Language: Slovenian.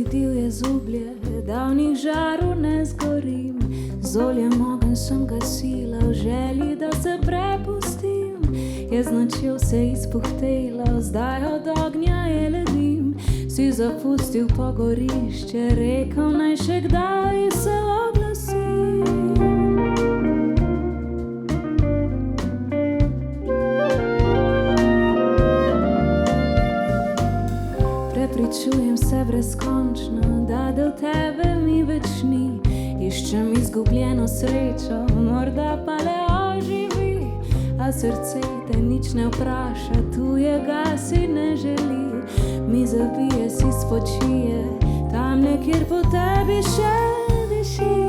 ti divje zublje, davnih žaru ne zgorim. Z oljem ogenj sem gasila v želji, da se prepustim. Je z nočjo se izpuhtela, zdaj od ognja je ledim. Si zapustil pogorišče, rekel naj še kdaj se oglasim. Prepričujem se brezkončno, da del tebe mi več ni. Iščem izgubljeno srečo, morda pa le oživi. A srce te nič ne vpraša, tujega si ne želi. Mi zabije, si spočije, tam nekjer po tebi še diši.